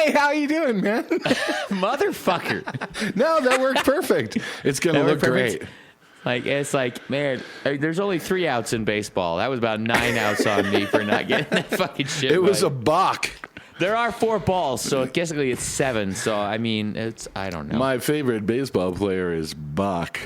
Hey, how you doing, man? Motherfucker. No, that worked perfect. It's going to look great. Like, it's like, man, there's only 3 outs in baseball. That was about 9 outs on me for not getting that fucking shit. It was right. a balk. There are 4 balls, so basically it's 7. So, I mean, I don't know. My favorite baseball player is Bach.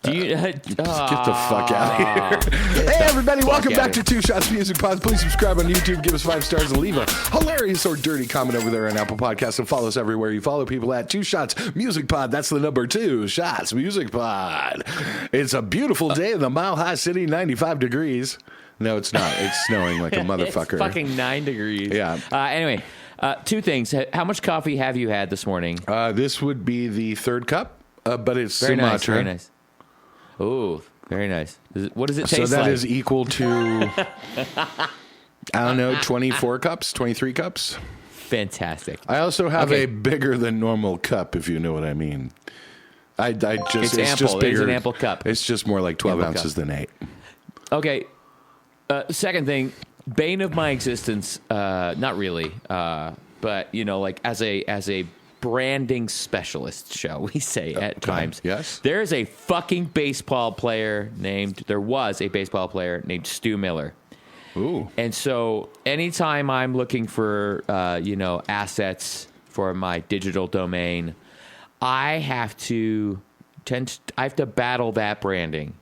Do you get the fuck out of here. Hey, everybody, welcome back to 2ShotsMusicPod. Please subscribe on YouTube, give us 5 stars, and leave a hilarious or dirty comment over there on Apple Podcasts, and follow us everywhere you follow people at 2ShotsMusicPod. That's the number 2, Shots Music Pod. It's a beautiful day in the Mile High City, 95 degrees. No, it's not. It's snowing like a motherfucker. It's fucking 9 degrees. Yeah. Anyway, 2 things. How much coffee have you had this morning? This would be the 3rd cup, but it's very Sumatra. Nice, very nice. Oh, very nice. What does it taste like? So that is equal to, I don't know, 24 cups, 23 cups. Fantastic. I also have a bigger than normal cup, if you know what I mean. It's ample. Just bigger. It's an ample cup. It's just more like 12 ounces than 8. Okay. Second thing, bane of my existence. Not really, but like as a branding specialist, shall we say, at times. Yes. There was a baseball player named Stu Miller. Ooh. And so anytime I'm looking for, assets for my digital domain, I have to battle that branding.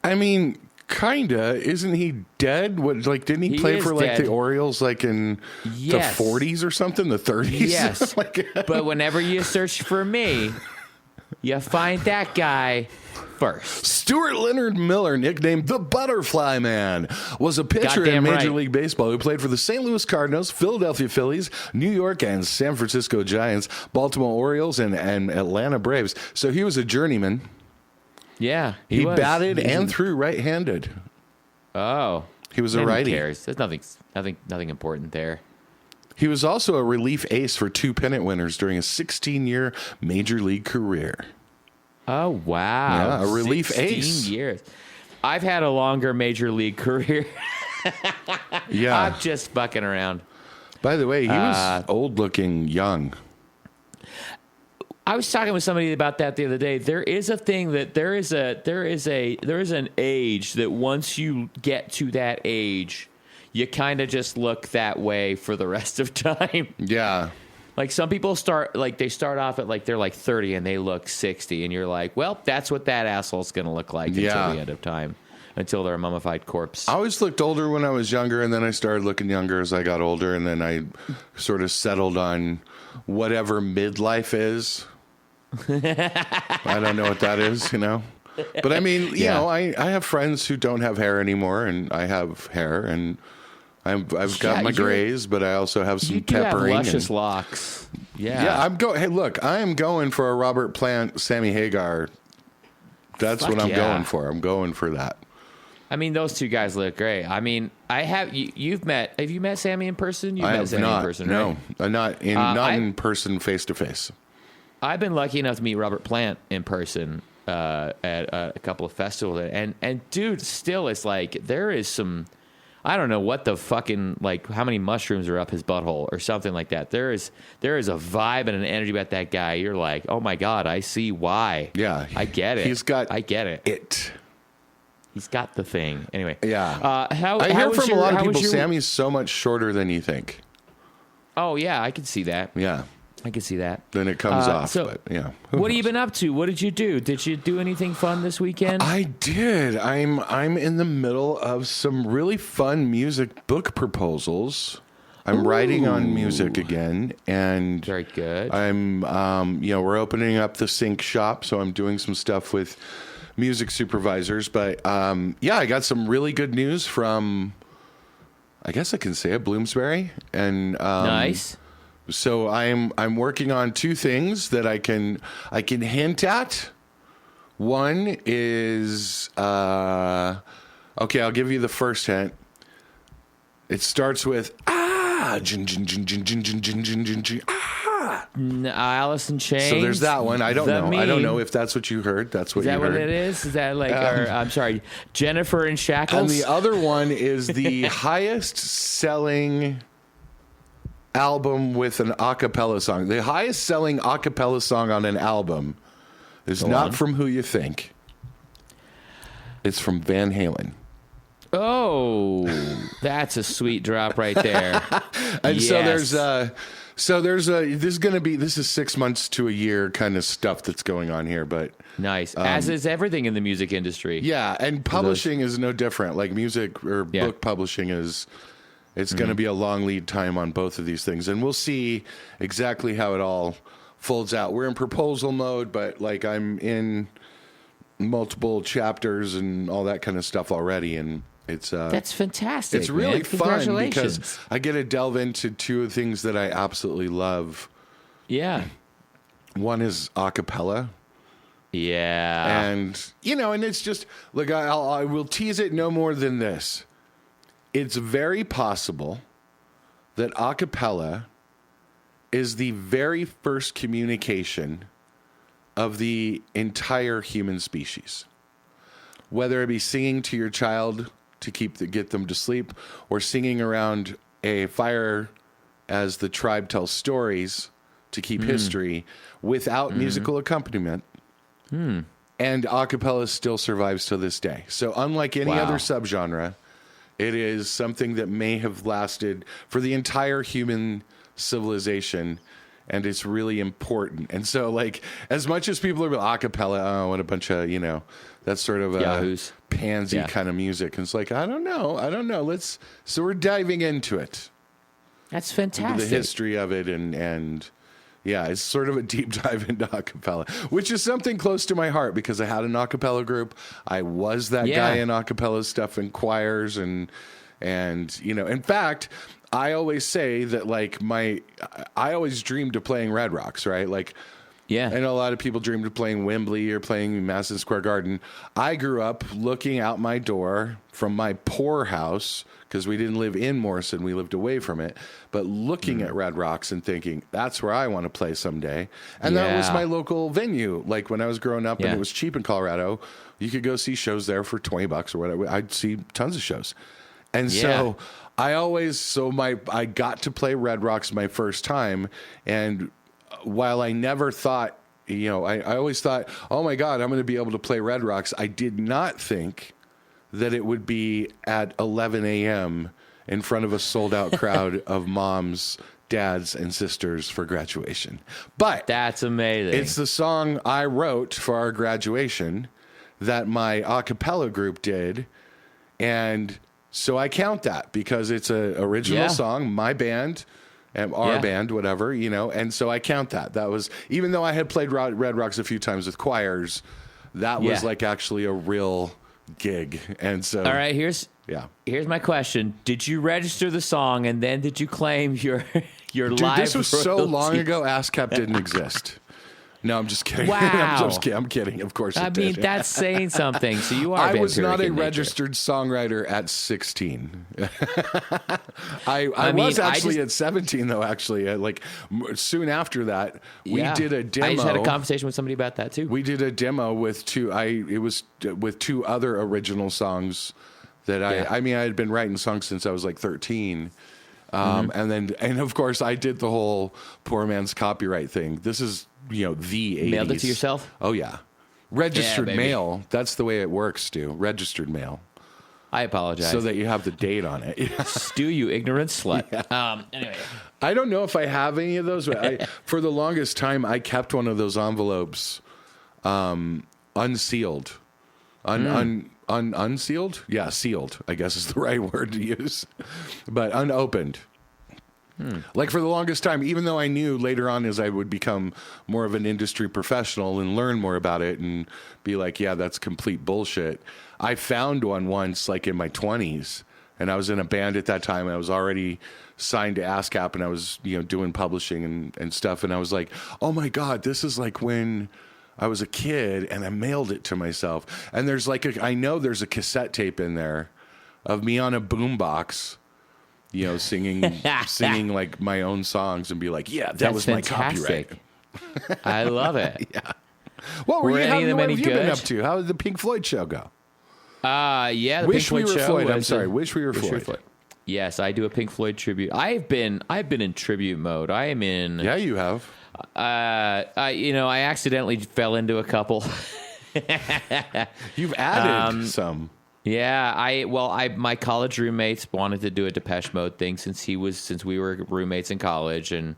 I mean, kinda. Isn't he dead? Didn't he play for dead. the Orioles in the 40s or something? The 30s? Yes. But whenever you search for me, you find that guy first. Stuart Leonard Miller, nicknamed the Butterfly Man, was a pitcher in Major League Baseball who played for the St. Louis Cardinals, Philadelphia Phillies, New York and San Francisco Giants, Baltimore Orioles, and Atlanta Braves. So he was a journeyman. Yeah, he batted and threw right-handed. Oh, he was a righty. Who cares? There's nothing important there. He was also a relief ace for 2 pennant winners during a 16-year Major League career. Oh wow! Yeah, a relief 16 ace. Years. I've had a longer Major League career. Yeah, I'm just fucking around. By the way, he was old-looking young. I was talking with somebody about that the other day. There is a thing that there is an age that once you get to that age, you kind of just look that way for the rest of time. Yeah. Like some people start off at they're 30 and they look 60 and you're like, well, that's what that asshole's going to look like until the end of time, until they're a mummified corpse. I always looked older when I was younger, and then I started looking younger as I got older, and then I sort of settled on whatever midlife is. I don't know what that is, But I mean, you know, I have friends who don't have hair anymore, and I have hair, and I've got my grays, but I also have some peppering. Have luscious locks. Yeah. Yeah, Hey, look, I am going for a Robert Plant, Sammy Hagar. That's what I'm going for. I'm going for that. I mean, those 2 guys look great. I mean, have you met Sammy in person? You've met Sammy in person, right? No, not in person, face to face. I've been lucky enough to meet Robert Plant in person at a couple of festivals, and dude, still, it's like there is some, I don't know what the fucking, how many mushrooms are up his butthole or something like that. There is a vibe and an energy about that guy. You're like, oh my God, I see why. Yeah, I get it. I get it. It. He's got the thing. Anyway. Yeah. I hear from a lot of people, Sammy's so much shorter than you think. Oh yeah, I can see that. Yeah. I can see that. Then it comes off. So, but yeah. What have you been up to? What did you do? Did you do anything fun this weekend? I did. I'm in the middle of some really fun music book proposals. I'm writing on music again, and very good. I'm we're opening up the sync shop, so I'm doing some stuff with music supervisors. But I got some really good news from, I guess I can say it, Bloomsbury, and nice. So I'm working on 2 things that I can hint at. One is okay. I'll give you the first hint. It starts with Alice in Chains. So there's that one. I don't know. I don't know if that's what you heard. That's what you heard. Is that what it is? Is that I'm sorry, Jennifer in Shackles? And the other one is the highest selling album with an a cappella song. The highest selling a cappella song on an album is not from who you think. It's from Van Halen. Oh, that's a sweet drop right there. And yes. This is 6 months to a year kind of stuff that's going on here, but nice. As is everything in the music industry. Yeah, and publishing is no different. Like music or book publishing it's going to be a long lead time on both of these things, and we'll see exactly how it all folds out. We're in proposal mode, but like I'm in multiple chapters and all that kind of stuff already, and that's fantastic. It's really fun because I get to delve into two of the things that I absolutely love. Yeah. One is a cappella. Yeah. And, and it's just, look, I will tease it no more than this. It's very possible that a cappella is the very first communication of the entire human species. Whether it be singing to your child to get them to sleep, or singing around a fire as the tribe tells stories to keep history without musical accompaniment. And a cappella still survives to this day. So unlike any other subgenre, it is something that may have lasted for the entire human civilization, and it's really important. And so, like, as much as people are a cappella, what a bunch of, that's sort of a pansy kind of music. And it's like, I don't know. So we're diving into it. That's fantastic. Into the history of it, and yeah, it's sort of a deep dive into a cappella, which is something close to my heart because I had an a cappella group. I was that guy in a cappella stuff and choirs and in fact, I always say that like I always dreamed of playing Red Rocks, right? Like, I know a lot of people dreamed of playing Wembley or playing Madison Square Garden. I grew up looking out my door from my poor house, because we didn't live in Morrison, we lived away from it, but looking at Red Rocks and thinking, that's where I want to play someday. And that was my local venue. Like when I was growing up and it was cheap in Colorado, you could go see shows there for $20 or whatever. I'd see tons of shows. And so I got to play Red Rocks my first time. And while I never thought, I always thought, oh my God, I'm going to be able to play Red Rocks. I did not think that it would be at 11 a.m. in front of a sold-out crowd of moms, dads, and sisters for graduation. But that's amazing. It's the song I wrote for our graduation that my a cappella group did, and so I count that because it's an original song, my band, and our band, whatever, and so I count that. That was, even though I had played Red Rocks a few times with choirs, that was like actually a real gig. And so all right, here's my question. Did you register the song and then did you claim your live this was royalties? So long ago, ASCAP didn't exist. No, I'm just kidding. Wow. I'm kidding. Of course it did. did. That's saying something. So you are I was not a in registered songwriter at 16. I was actually at 17 though, actually. Like soon after that, we did a demo. I just had a conversation with somebody about that too. We did a demo with two other original songs that I had been writing songs since I was like 13. And of course I did the whole poor man's copyright thing. This is, the 80s. Mailed it to yourself? Oh yeah. Registered mail. That's the way it works, Stu. Registered mail. I apologize. So that you have the date on it. Stu, you ignorant slut. Yeah. Anyway. I don't know if I have any of those, but for the longest time I kept one of those envelopes unsealed. Unsealed? Yeah, sealed, I guess is the right word to use. But unopened. Like for the longest time, even though I knew later on as I would become more of an industry professional and learn more about it and be like, yeah, that's complete bullshit. I found one once like in my 20s, and I was in a band at that time, and I was already signed to ASCAP, and I was, doing publishing and stuff. And I was like, oh my God, this is like when I was a kid, and I mailed it to myself. And there's like I know there's a cassette tape in there of me on a boombox, singing like my own songs and be like, yeah, that was fantastic. My copyright. I love it. Yeah. What have you been up to? How did the Pink Floyd show go? The Wish Pink Floyd We Were show. Floyd. I'm sorry. Wish We Were Floyd. Yes, I do a Pink Floyd tribute. I've been in tribute mode. I am in. Yeah, you have. I accidentally fell into a couple. You've added some. Yeah, my college roommates wanted to do a Depeche Mode thing since we were roommates in college, and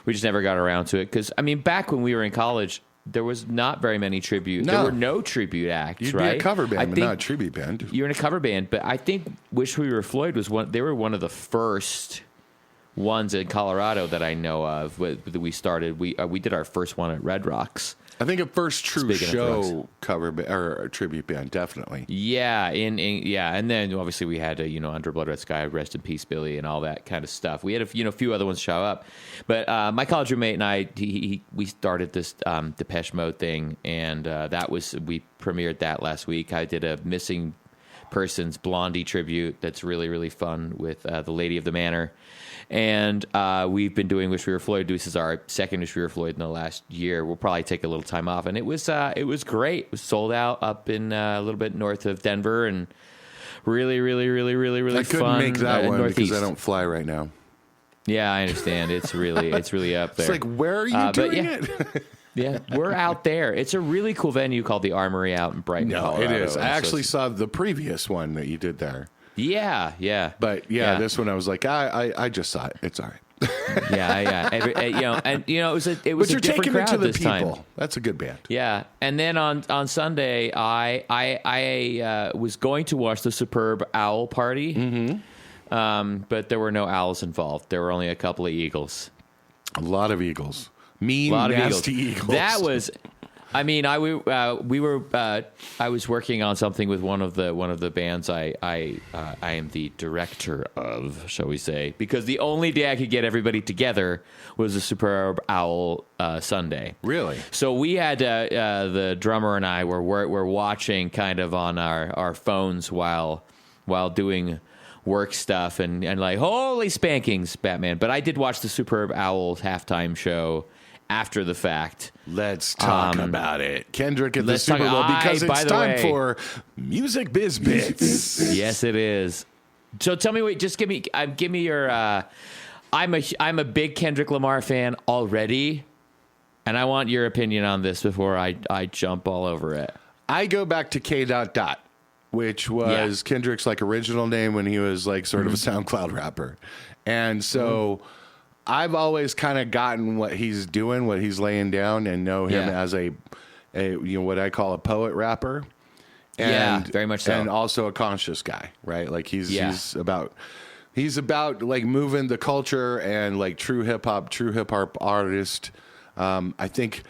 we just never got around to it. Because back when we were in college, there was not very many tribute. No. There were no tribute acts. You'd right? be a cover band, but not a tribute band. You're in a cover band, but I think Wish We Were Floyd was one. They were one of the first ones in Colorado that I know of. That we started. We did our first one at Red Rocks. I think a first true show cover or a tribute band, definitely. Yeah, and then obviously we had Under Blood Red Sky, Rest in Peace Billy, and all that kind of stuff. We had a few other ones show up, but my college roommate and I we started this Depeche Mode thing, and we premiered that last week. I did a Missing Persons Blondie tribute that's really, really fun with the Lady of the Manor. And we've been doing Wish We Were Floyd. This is our second Wish We Were Floyd in the last year. We'll probably take a little time off. And it was great. It was sold out up in a little bit north of Denver, and really, really, really, really, really fun. I couldn't make that one Northeast. because I don't fly right now. Yeah, I understand. It's really up there. It's like, where are you doing it? Yeah, we're out there. It's a really cool venue called the Armory out in Brighton, Colorado. It is. I actually saw the previous one that you did there. Yeah. But this one I was like, I just saw it. It's all right. Yeah. It was but a you're different taking crowd it to the this people. time. That's a good band. Yeah, and then on Sunday, I was going to watch the Superb Owl Party, but there were no owls involved. There were only a couple of eagles. A lot of eagles. Mean, nasty eagles. That was. I was working on something with one of the bands I am the director of, shall we say, because the only day I could get everybody together was a Superb Owl Sunday. Really? So we had the drummer and I were watching kind of on our phones while doing work stuff and like, holy spankings, Batman. But I did watch the Superb Owl halftime show after the fact. Let's talk about it. Kendrick at the Super Bowl, because it's time for Music Biz Bits. Yes, it is. So tell me, just give me your. I'm a big Kendrick Lamar fan already, and I want your opinion on this before I jump all over it. I go back to K. which was Kendrick's like original name when he was like sort of a SoundCloud rapper, and so. I've always kind of gotten what he's doing, what he's laying down, and know him as a what I call a poet rapper. And, very much so. And also a conscious guy, right? Like he's about like moving the culture and like true hip hop artist. I think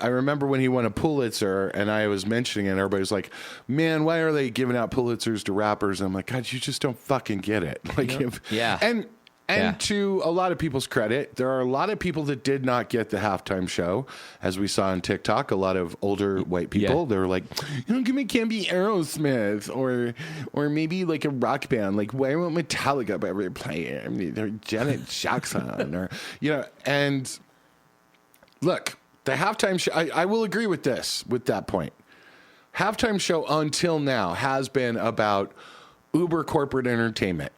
I remember when he won a Pulitzer, and I was mentioning it, and everybody was like, "Man, why are they giving out Pulitzers to rappers?" And I'm like, "God, you just don't fucking get it." Like, And to a lot of people's credit, there are a lot of people that did not get the halftime show, as we saw on TikTok. A lot of older white people, they were like, "Give me can't be Aerosmith or maybe like a rock band. Like, why won't Metallica ever play it? I mean, they're Janet Jackson or And look, the halftime show. I will agree with that point. Halftime show until now has been about uber corporate entertainment.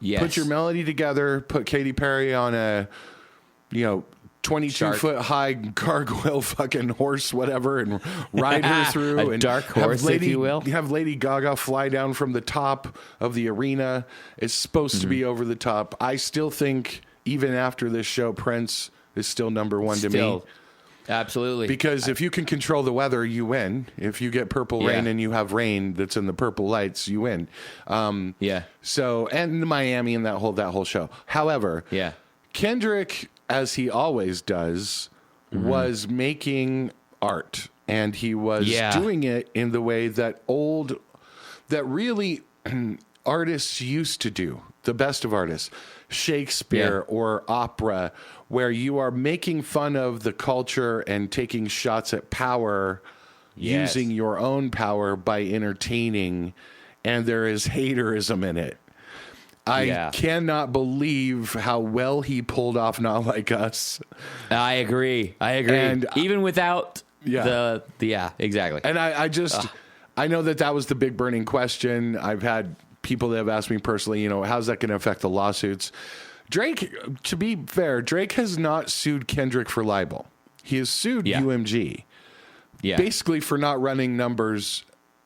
Yes. Put your melody together, put Katy Perry on a, 22-foot high gargoyle fucking horse, whatever, and ride her through. A dark horse, if you will. Have Lady Gaga fly down from the top of the arena. It's supposed to be over the top. I still think, even after this show, Prince is still number one to me. Absolutely. Because if you can control the weather, you win. If you get purple rain and you have rain that's in the purple lights, you win. So, and Miami and that whole show. However, Kendrick, as he always does, was making art, and he was doing it in the way that really artists used to do. The best of artists, Shakespeare or opera, where you are making fun of the culture and taking shots at power, using your own power by entertaining, and there is haterism in it. I cannot believe how well he pulled off Not Like Us. I agree. And even without exactly. And I know that was the big burning question. I've had people that have asked me personally, how's that going to affect the lawsuits? Drake, to be fair, Drake has not sued Kendrick for libel. He has sued UMG. Yeah. Basically for not running numbers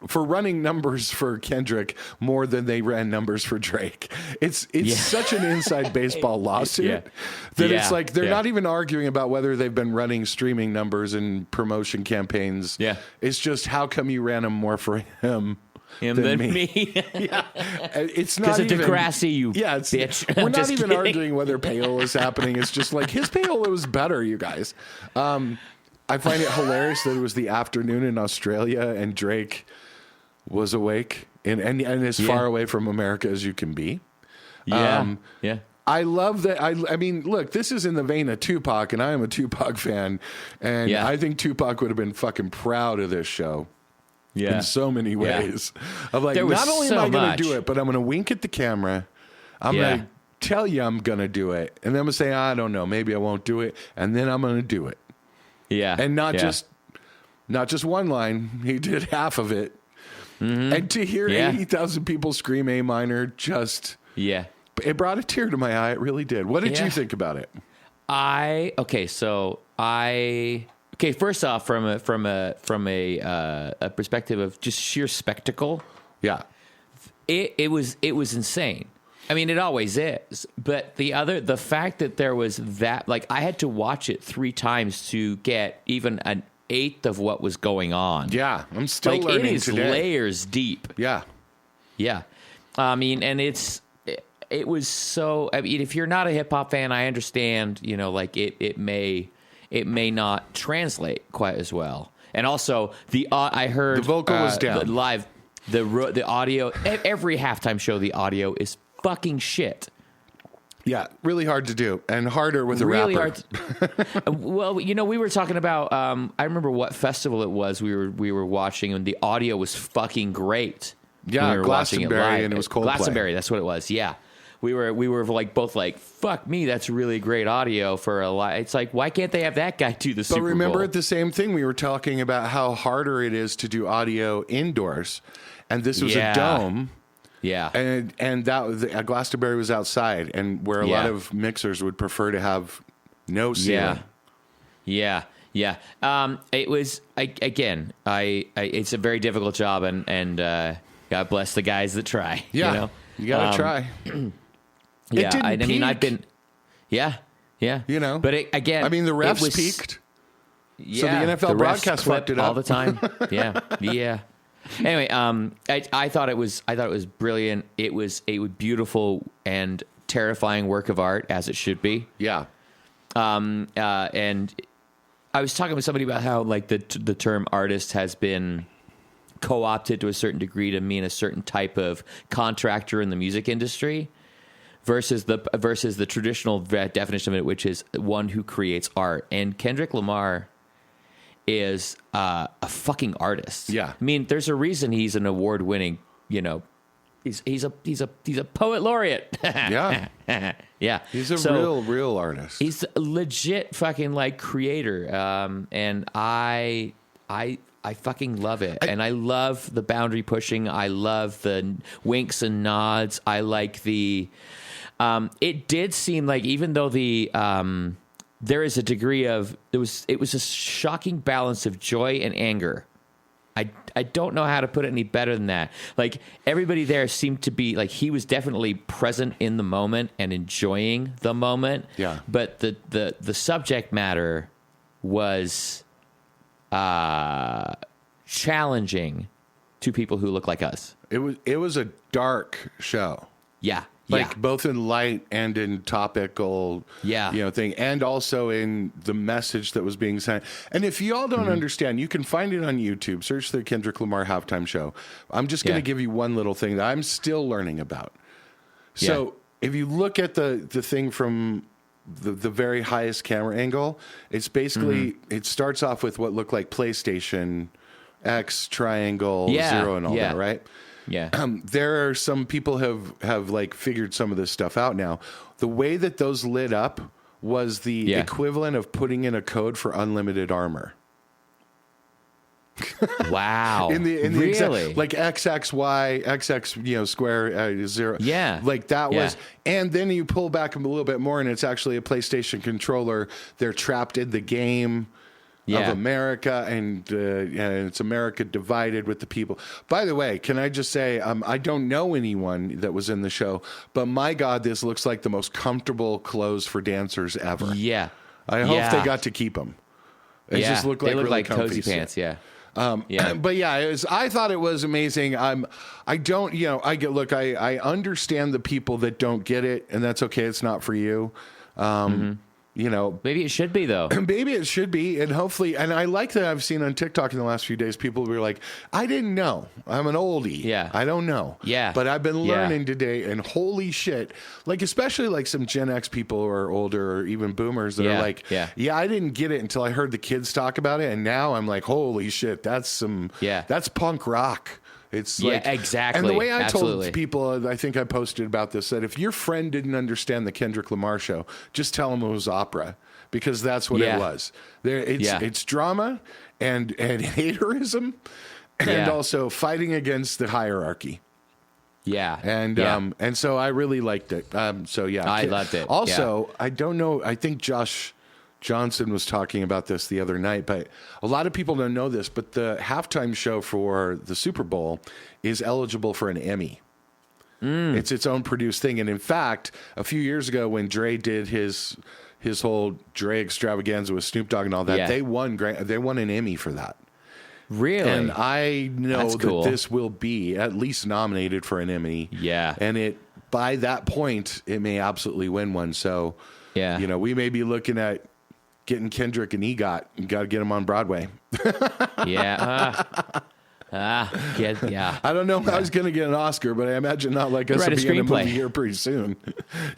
for Kendrick more than they ran numbers for Drake. It's such an inside baseball lawsuit that it's like they're not even arguing about whether they've been running streaming numbers and promotion campaigns. Yeah. It's just how come you ran them more for him than me. It's not even Degrassi, you bitch. We're not even arguing whether payola is happening. It's just like his payola was better, you guys. I find it hilarious that it was the afternoon in Australia and Drake was awake and as far away from America as you can be. I love that. I mean, look, this is in the vein of Tupac, and I am a Tupac fan, and I think Tupac would have been fucking proud of this show. Yeah. In so many ways. Of like, not only am I going to do it, but I'm going to wink at the camera. I'm going to tell you I'm going to do it. And then I'm going to say, I don't know, maybe I won't do it. And then I'm going to do it. Yeah. And not just one line. He did half of it. Mm-hmm. And to hear 80,000 people scream A minor just... Yeah. It brought a tear to my eye. It really did. What did you think about it? First off, from a perspective of just sheer spectacle, it was insane. I mean, it always is. But the fact that there was that, like, I had to watch it 3 times to get even an eighth of what was going on. Yeah, I'm still learning it is today. Layers deep. Yeah, yeah. I mean, and it was so. I mean, if you're not a hip hop fan, I understand. It may not translate quite as well. And also, I heard the vocal was down live. The audio, every halftime show, the audio is fucking shit. Yeah, really hard to do, and harder with a rapper. Well, we were talking about. I remember what festival it was. We were watching, and the audio was fucking great. Yeah, we were Glastonbury, watching it live. And it was Coldplay. Glastonbury, that's what it was. Yeah. We were like both like, fuck me, that's really great audio for a live. It's like, why can't they have that guy do the Super Bowl? But remember the same thing, we were talking about how harder it is to do audio indoors, and this was a dome. Yeah, and that Glastonbury was outside, and where a lot of mixers would prefer to have no ceiling. Yeah. It was it's a very difficult job, and God bless the guys that try. Yeah, you gotta try. I've been, but I mean, the refs peaked. Yeah, so the NFL broadcast fucked it up all the time. Yeah. Anyway, I thought it was brilliant. It was a beautiful and terrifying work of art, as it should be. Yeah. And I was talking with somebody about how like the term artist has been co-opted to a certain degree to mean a certain type of contractor in the music industry. Versus the traditional definition of it, which is one who creates art. And Kendrick Lamar is a fucking artist. Yeah, I mean, there's a reason he's an award-winning. He's a poet laureate. Yeah, yeah. He's a real artist. He's a legit fucking like creator. And I fucking love it. And I love the boundary pushing. I love the winks and nods. I like the. It did seem like, even though there is a degree of it was a shocking balance of joy and anger. I don't know how to put it any better than that. Like, everybody there seemed to be like, he was definitely present in the moment and enjoying the moment. Yeah. But the subject matter was challenging to people who look like us. It was a dark show. Yeah. Both in light and in topical, thing, and also in the message that was being sent. And if y'all don't understand, you can find it on YouTube. Search the Kendrick Lamar halftime show. I'm just going to give you one little thing that I'm still learning about. So if you look at the thing from the very highest camera angle, it's basically, it starts off with what looked like PlayStation, X, triangle, 0, and all that, right? Yeah. There are some people have like figured some of this stuff out now. The way that those lit up was the equivalent of putting in a code for unlimited armor. Wow. in the really? exact, like XXY, XX, square 0. Yeah. Like that was, Yeah. and then you pull back a little bit more and it's actually a PlayStation controller. They're trapped in the game of America, and it's America divided with the people. By the way, can I just say, I don't know anyone that was in the show, but my God, this looks like the most comfortable clothes for dancers ever. Yeah. I hope they got to keep them. They just look like they look really like comfy. cozy pants. Yeah. But yeah, I thought it was amazing. I don't, I understand the people that don't get it, and that's okay. It's not for you. Maybe it should be though. Maybe it should be, and hopefully, and I like that I've seen on TikTok in the last few days, people were like, I didn't know. I'm an oldie. Yeah. I don't know. Yeah. But I've been learning today, and holy shit, like, especially like some Gen X people or older or even boomers that are like, I didn't get it until I heard the kids talk about it, and now I'm like, holy shit, that's punk rock. It's like, exactly. And the way I told people, I think I posted about this, that if your friend didn't understand the Kendrick Lamar show, just tell him it was opera, because that's what it was. It's drama and haterism, and also fighting against the hierarchy. Yeah. And so I really liked it. I loved it. Also, I don't know, I think Josh Johnson was talking about this the other night, but a lot of people don't know this, but the halftime show for the Super Bowl is eligible for an Emmy. It's its own produced thing. And in fact, a few years ago when Dre did his whole Dre extravaganza with Snoop Dogg and all that, they won an Emmy for that. Really? And I know That's cool. that this will be at least nominated for an Emmy. Yeah. And by that point, it may absolutely win one. So, we may be looking at getting Kendrick and EGOT. You got to get him on Broadway. I don't know how he's going to get an Oscar, but I imagine not like us to be in a movie here pretty soon.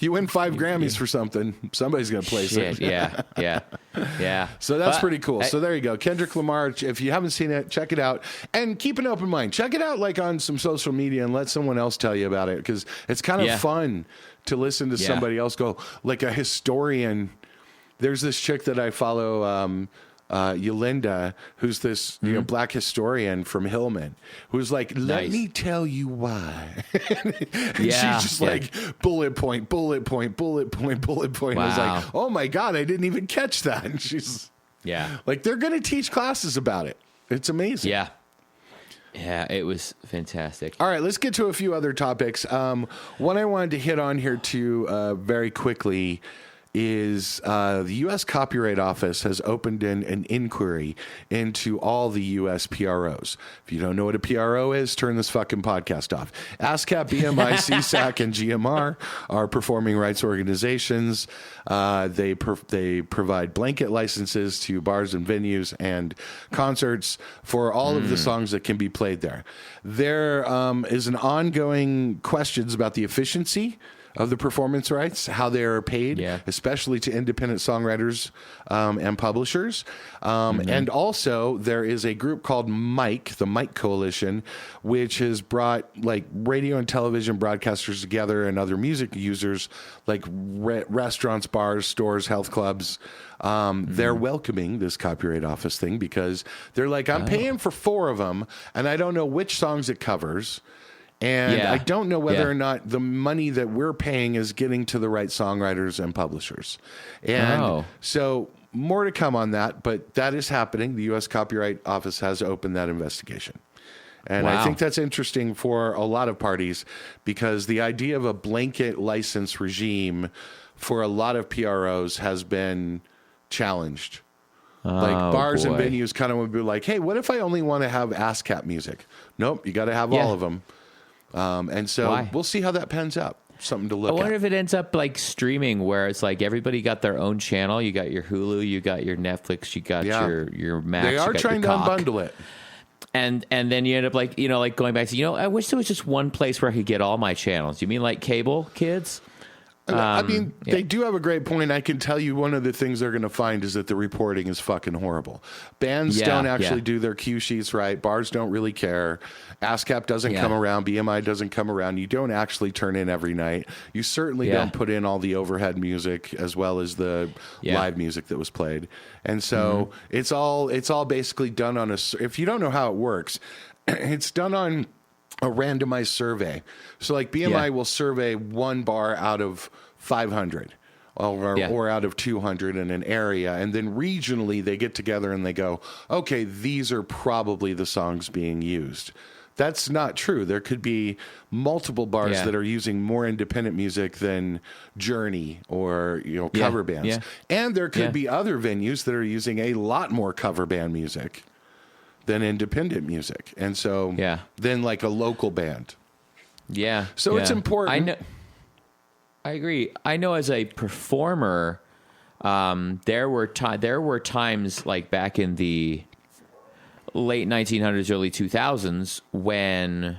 You win 5 Grammys for something, somebody's going to place it. Yeah. So that's pretty cool. So there you go. Kendrick Lamar, if you haven't seen it, check it out. And keep an open mind. Check it out like on some social media and let someone else tell you about it, because it's kind of fun to listen to somebody else go, like a historian. There's this chick that I follow, Yolinda, who's this black historian from Hillman, who's like, let me tell you why. She's just like bullet point, bullet point, bullet point, bullet point. Wow. I was like, oh my God, I didn't even catch that. And she's like, they're going to teach classes about it. It's amazing. Yeah, it was fantastic. All right, let's get to a few other topics. One I wanted to hit on here too very quickly is the U.S. Copyright Office has opened an inquiry into all the U.S. PROs. If you don't know what a PRO is, turn this fucking podcast off. ASCAP, BMI, CSAC, and GMR are performing rights organizations. They provide blanket licenses to bars and venues and concerts for all of the songs that can be played there. There is an ongoing questions about the efficiency of the performance rights, how they're paid, especially to independent songwriters and publishers. And also, there is a group called MIC, the MIC Coalition, which has brought like radio and television broadcasters together and other music users, like restaurants, bars, stores, health clubs. They're welcoming this Copyright Office thing because they're like, I'm paying for 4 of them, and I don't know which songs it covers. And I don't know whether or not the money that we're paying is getting to the right songwriters and publishers. And so more to come on that, but that is happening. The U.S. Copyright Office has opened that investigation. And I think that's interesting for a lot of parties, because the idea of a blanket license regime for a lot of PROs has been challenged. Like bars and venues kind of would be like, hey, what if I only want to have ASCAP music? Nope, you got to have all of them. And so we'll see how that pans out. Something to look at. I wonder if it ends up like streaming, where it's like everybody got their own channel. You got your Hulu, you got your Netflix, you got your Max. They are trying to unbundle it. And then you end up like, like going back to, I wish there was just one place where I could get all my channels. You mean like cable, kids? I mean, they do have a great point. I can tell you one of the things they're going to find is that the reporting is fucking horrible. Bands don't actually do their cue sheets right. Bars don't really care. ASCAP doesn't come around. BMI doesn't come around. You don't actually turn in every night. You certainly don't put in all the overhead music as well as the live music that was played. And so it's all basically done on if you don't know how it works, it's done on a randomized survey. So like BMI will survey one bar out of 500 or out of 200 in an area. And then regionally they get together and they go, okay, these are probably the songs being used. That's not true. There could be multiple bars that are using more independent music than Journey or cover bands. Yeah. And there could be other venues that are using a lot more cover band music than independent music. And so then like a local band. Yeah. So it's important. I agree. I know as a performer, there were times like back in the late 1900s, early 2000s when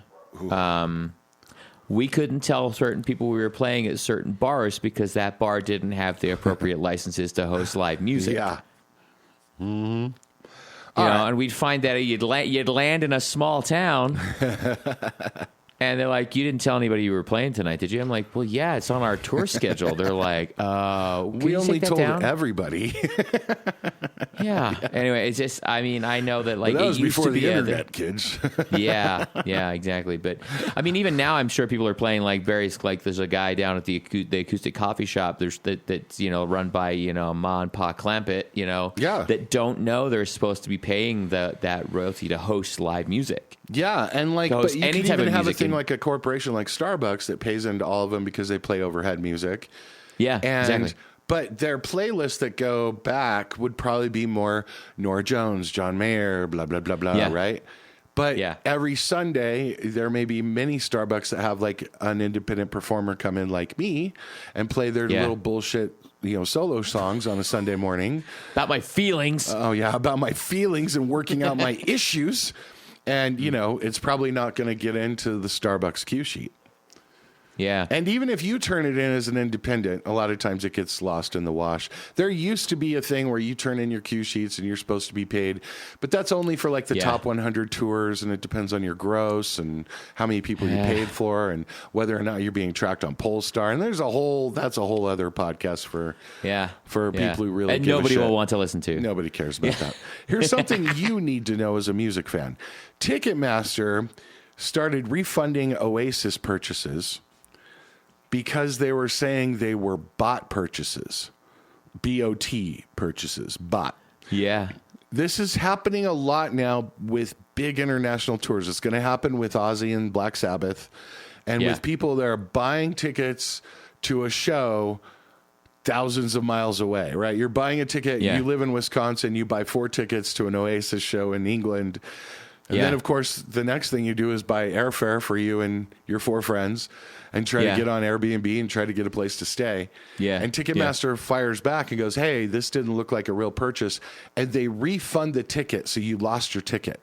we couldn't tell certain people we were playing at certain bars because that bar didn't have the appropriate licenses to host live music. Yeah. Mm-hmm. And we'd find that you'd land in a small town, and they're like, "You didn't tell anybody you were playing tonight, did you?" I'm like, "Well, yeah, it's on our tour schedule." They're like, "We only told everybody." Yeah. Anyway, it's just, I mean, I know that like that was it used before to be the internet, kids. Yeah, exactly. But I mean, even now, I'm sure people are playing like various, like there's a guy down at the acoustic coffee shop. That's run by Ma and Pa Clampett. That don't know they're supposed to be paying that royalty to host live music. Yeah, and like, but you can even have a thing like a corporation like Starbucks that pays into all of them because they play overhead music. Yeah, exactly. But their playlists that go back would probably be more Norah Jones, John Mayer, blah, blah, blah, blah, right? But every Sunday, there may be many Starbucks that have like an independent performer come in like me and play their little bullshit, solo songs on a Sunday morning. About my feelings. Oh, yeah, about my feelings and working out my issues. And, it's probably not going to get into the Starbucks cue sheet. Yeah. And even if you turn it in as an independent, a lot of times it gets lost in the wash. There used to be a thing where you turn in your cue sheets and you're supposed to be paid, but that's only for like the top 100 tours, and it depends on your gross and how many people you paid for and whether or not you're being tracked on Polestar. And that's a whole other podcast for people who really and give nobody a shit. will want to listen to. Nobody cares about that. Here's something you need to know as a music fan. Ticketmaster started refunding Oasis purchases because they were saying they were bot purchases, B-O-T purchases, bot. Yeah. This is happening a lot now with big international tours. It's going to happen with Ozzy and Black Sabbath and with people that are buying tickets to a show thousands of miles away, right? You're buying a ticket. You live in Wisconsin. You buy 4 tickets to an Oasis show in England. And then, of course, the next thing you do is buy airfare for you and your 4 friends and try to get on Airbnb and try to get a place to stay. Yeah. And Ticketmaster fires back and goes, hey, this didn't look like a real purchase. And they refund the ticket, so you lost your ticket.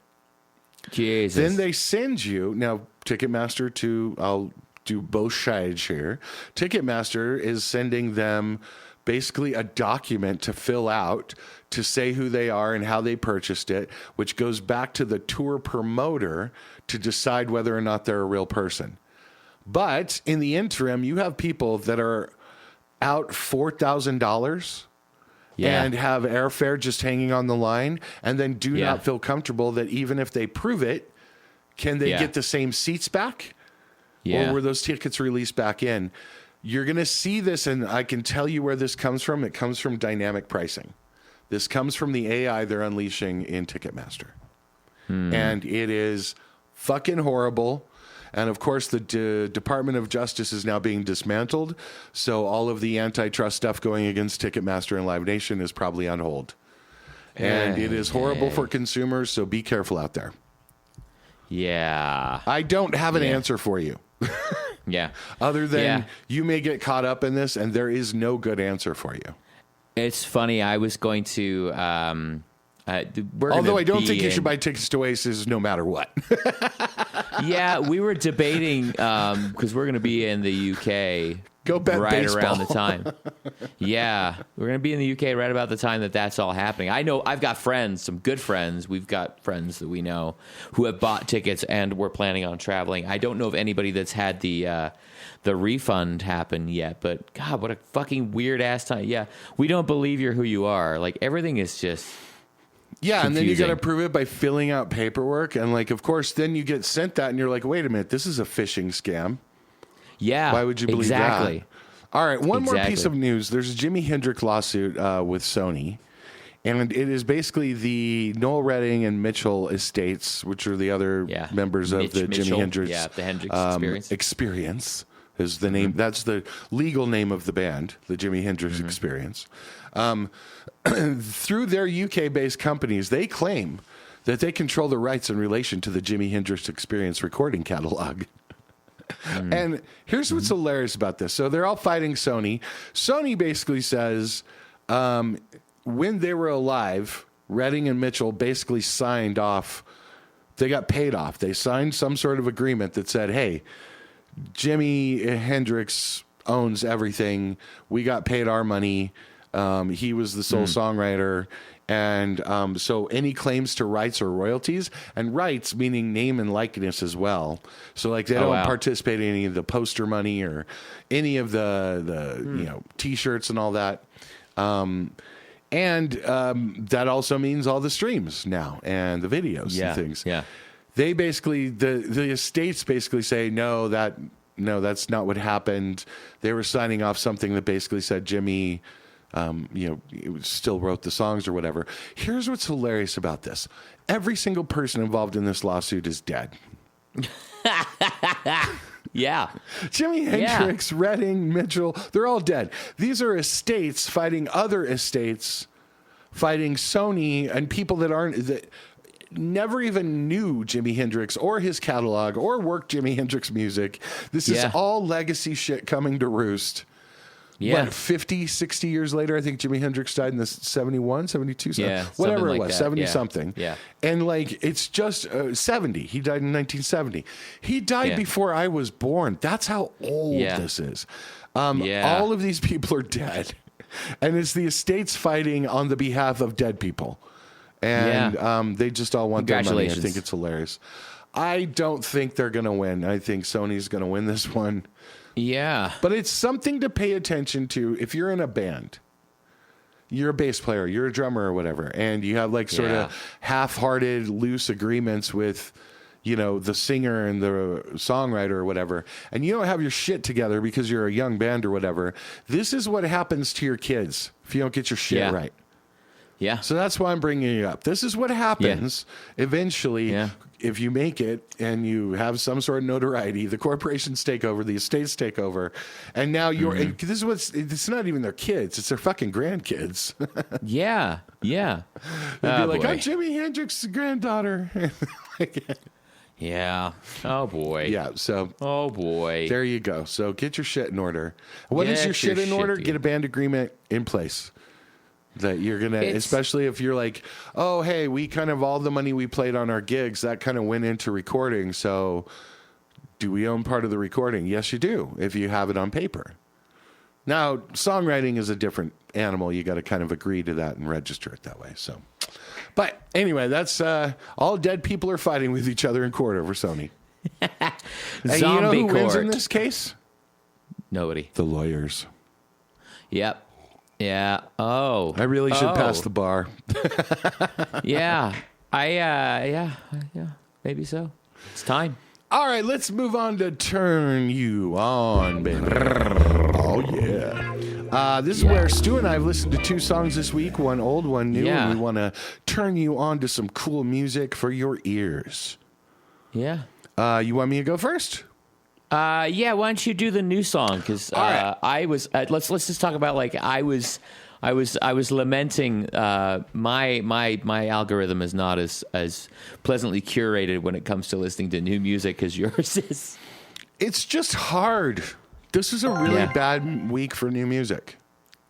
Jesus. Then they send you, now Ticketmaster I'll do both sides here. Ticketmaster is sending them basically a document to fill out to say who they are and how they purchased it, which goes back to the tour promoter to decide whether or not they're a real person. But in the interim, you have people that are out $4,000 and have airfare just hanging on the line and then do not feel comfortable that even if they prove it, can they get the same seats back? Or were those tickets released back in? You're going to see this, and I can tell you where this comes from. It comes from dynamic pricing. This comes from the AI they're unleashing in Ticketmaster. And it is fucking horrible. And of course, the Department of Justice is now being dismantled. So all of the antitrust stuff going against Ticketmaster and Live Nation is probably on hold. And it is horrible for consumers. So be careful out there. Yeah. I don't have an answer for you. Other than you may get caught up in this, and there is no good answer for you. It's funny. I was going to. Although I don't think you should buy tickets to Oasis no matter what. Yeah, we were debating because we're going to be in the UK Go bet right baseball. around the time. Yeah, we're gonna be in the UK right about the time that's all happening. I know I've got friends, some good friends. We've got friends that we know who have bought tickets and we're planning on traveling. I don't know of anybody that's had the refund happen yet, but God, what a fucking weird ass time. Yeah, we don't believe you're who you are. Like everything is just. Yeah, confusing. and then you got to prove it by filling out paperwork, and like, of course, then you get sent that, and you're like, wait a minute, this is a phishing scam. Yeah. Why would you believe exactly. that? All right, one more Exactly. piece of news. There's a Jimi Hendrix lawsuit with Sony, and it is basically the Noel Redding and Mitchell estates, which are the other members of the Mitchell. Jimi Hendrix, the Hendrix Experience is the name. That's the legal name of the band, the Jimi Hendrix Experience. Through their UK-based companies, they claim that they control the rights in relation to the Jimi Hendrix Experience recording catalog. And here's what's hilarious about this. So they're all fighting Sony. Sony basically says when they were alive, Redding and Mitchell basically signed off. They got paid off. They signed some sort of agreement that said, hey, Jimi Hendrix owns everything. We got paid our money. He was the sole songwriter. And so any claims to rights or royalties, and rights meaning name and likeness as well. So like they don't participate in any of the poster money or any of the T-shirts and all that. And that also means all the streams now and the videos and things. Yeah. They basically the estates basically say no, that's not what happened. They were signing off something that basically said Jimmy. It still wrote the songs or whatever. Here's what's hilarious about this. Every single person involved in this lawsuit is dead. Yeah. Jimi Hendrix, Redding, Mitchell, they're all dead. These are estates fighting other estates, fighting Sony and people that never even knew Jimi Hendrix or his catalog or worked Jimi Hendrix music. This is all legacy shit coming to roost. Yeah. What, 50, 60 years later, I think Jimi Hendrix died in the 71, 72, whatever it was, 70 something. Yeah. And like, it's just 70. He died in 1970. He died before I was born. That's how old this is. All of these people are dead. And it's the estates fighting on the behalf of dead people. And they just all want their money. I think it's hilarious. I don't think they're going to win. I think Sony's going to win this one. Yeah. But it's something to pay attention to if you're in a band. You're a bass player, you're a drummer or whatever, and you have like sort of half-hearted, loose agreements with, the singer and the songwriter or whatever, and you don't have your shit together because you're a young band or whatever. This is what happens to your kids if you don't get your shit right. Yeah. So that's why I'm bringing it up. This is what happens eventually if you make it and you have some sort of notoriety. The corporations take over, the estates take over, and now you're. And this is it's not even their kids; it's their fucking grandkids. Yeah. They'd be like, "I'm Jimi Hendrix's granddaughter." Yeah. Oh boy. Yeah. So. Oh boy. There you go. So get your shit in order. What is your shit in order? Get a band agreement in place. That you're going to, especially if you're like, oh, hey, we kind of, all the money we played on our gigs, that kind of went into recording. So do we own part of the recording? Yes, you do, if you have it on paper. Now, songwriting is a different animal. You got to kind of agree to that and register it that way. So, but anyway, that's all dead people are fighting with each other in court over Sony. Zombie you know who court. wins in this case? Nobody. The lawyers. Yep. Yeah. Oh. I really should pass the bar. Yeah. Maybe so. It's time. All right, let's move on to Turn You On, baby. Oh, yeah. This is where Stu and I have listened to 2 songs this week, one old, one new, and we want to turn you on to some cool music for your ears. Yeah. You want me to go first? Yeah, why don't you do the new song? Because I was let's just talk about like I was lamenting my algorithm is not as pleasantly curated when it comes to listening to new music as yours is. It's just hard. This is a really bad week for new music.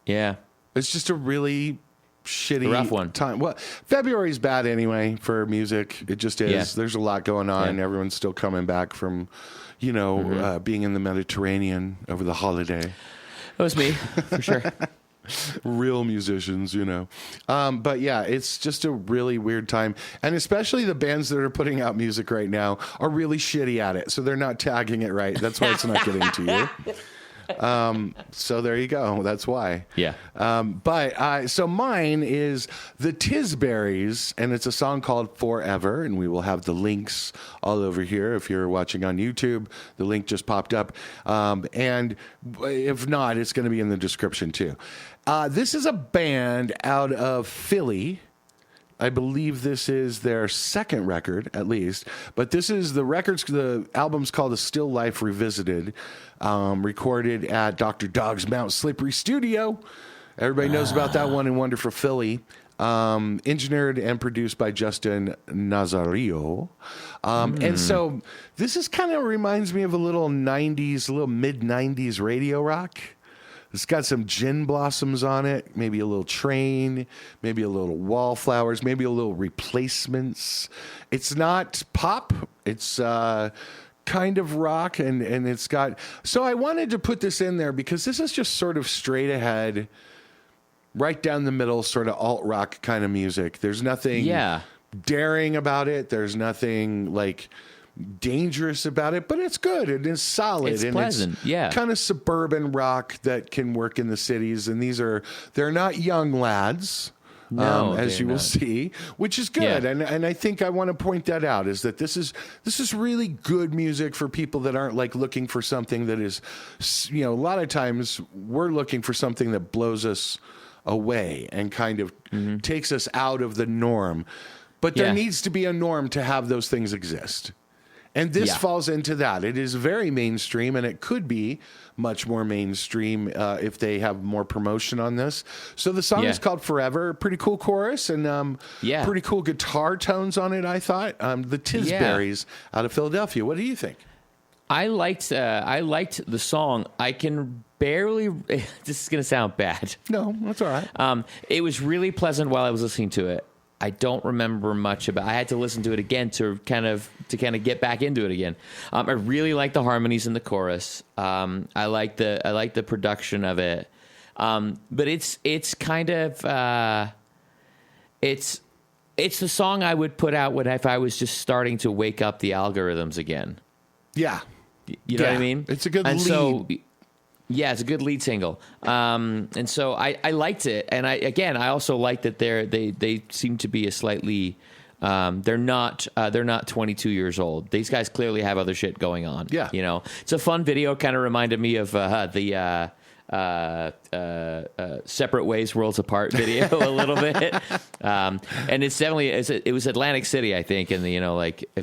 Yeah, it's just a really shitty rough one. time. Well, February's bad anyway for music. It just is. Yeah. There's a lot going on. Yeah. Everyone's still coming back from, being in the Mediterranean over the holiday. It was me, for sure. Real musicians, but yeah, it's just a really weird time, and especially the bands that are putting out music right now are really shitty at it, so they're not tagging it right. That's why it's not getting to you. So there you go. That's why. Yeah. So mine is the Tisburys, and it's a song called Forever, and we will have the links all over here. If you're watching on YouTube, the link just popped up. And if not, it's going to be in the description too. This is a band out of Philly. I believe this is their second record, at least. But this is the album's called A Still Life Revisited, recorded at Dr. Dog's Mount Slippery Studio. Everybody knows about that one in wonderful Philly. Engineered and produced by Justin Nazario. And so this is kind of reminds me of a little mid-90s radio rock. It's got some gin blossoms on it, maybe a little Train, maybe a little Wallflowers, maybe a little Replacements. It's not pop. It's kind of rock, and it's got... So I wanted to put this in there because this is just sort of straight ahead, right down the middle, sort of alt-rock kind of music. There's nothing daring about it. There's nothing like... dangerous about it, but it's good and it's solid. It's and pleasant. It's kind of suburban rock that can work in the cities. And they're not young lads, as you will see, which is good. Yeah. And I think I want to point that out is that this is really good music for people that aren't like looking for something that is, a lot of times we're looking for something that blows us away and kind of takes us out of the norm. But there needs to be a norm to have those things exist. And this falls into that. It is very mainstream, and it could be much more mainstream if they have more promotion on this. So the song is called Forever. Pretty cool chorus and pretty cool guitar tones on it, I thought. The Tisburys out of Philadelphia. What do you think? I liked the song. I can barely... This is going to sound bad. No, that's all right. It was really pleasant while I was listening to it. I don't remember much about. I had to listen to it again to kind of get back into it again. I really like the harmonies in the chorus. I like the production of it. But it's kind of it's the song I would put out if I was just starting to wake up the algorithms again. Yeah, you know what I mean. It's a good lead. So, yeah, it's a good lead single, and so I liked it, and I also like that they seem to be a slightly they're not 22 years old. These guys clearly have other shit going on. Yeah, it's a fun video. Kind of reminded me of the Separate Ways, Worlds Apart video a little bit, and it's definitely it was Atlantic City, I think, and if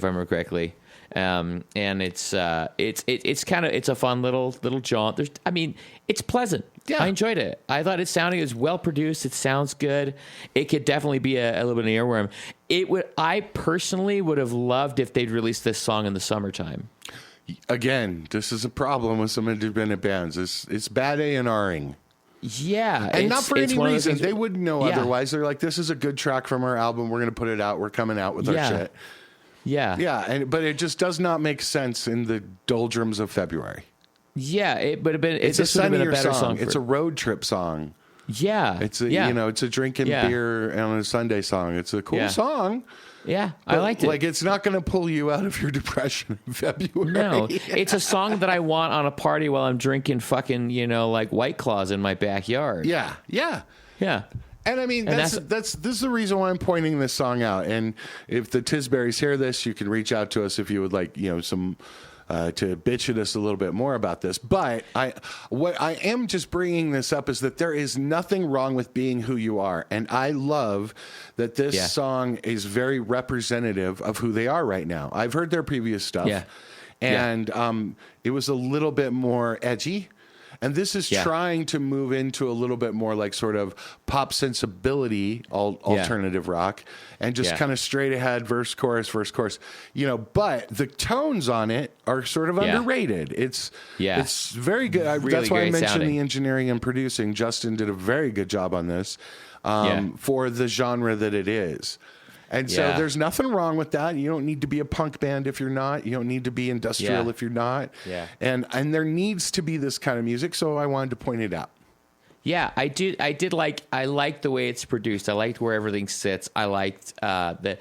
I remember correctly. And it's kind of a fun little jaunt. It's pleasant. Yeah. I enjoyed it. I thought it was well produced. It sounds good. It could definitely be a little bit of an earworm. I personally would have loved if they'd released this song in the summertime. Again, this is a problem with some independent bands. It's bad A&Ring. Yeah, and not for any reason. They wouldn't know otherwise. They're like, this is a good track from our album. We're going to put it out. We're coming out with our shit. Yeah, but it just does not make sense in the doldrums of February. Yeah, it would have been. It's a sunnier song. It's a road trip song. Yeah, it's it's a drinking beer on a Sunday song. It's a cool song. Yeah, I liked it. Like, it's not going to pull you out of your depression in February. No, it's a song that I want on a party while I'm drinking fucking White Claws in my backyard. Yeah. And I mean, this is the reason why I'm pointing this song out. And if the Tisburys hear this, you can reach out to us if you would like, some to bitch at us a little bit more about this. But what I am just bringing this up is that there is nothing wrong with being who you are. And I love that this song is very representative of who they are right now. I've heard their previous stuff. And it was a little bit more edgy. And this is trying to move into a little bit more like sort of pop sensibility, alternative rock, and just kind of straight ahead, verse, chorus. But the tones on it are sort of underrated. It's very good. Really that's why I mentioned sounding. the engineering and producing. Justin did a very good job on this. for the genre that it is. And so there's nothing wrong with that. You don't need to be a punk band if you're not. You don't need to be industrial if you're not. Yeah. And there needs to be this kind of music, so I wanted to point it out. Yeah, I liked the way it's produced. I liked where everything sits. I liked I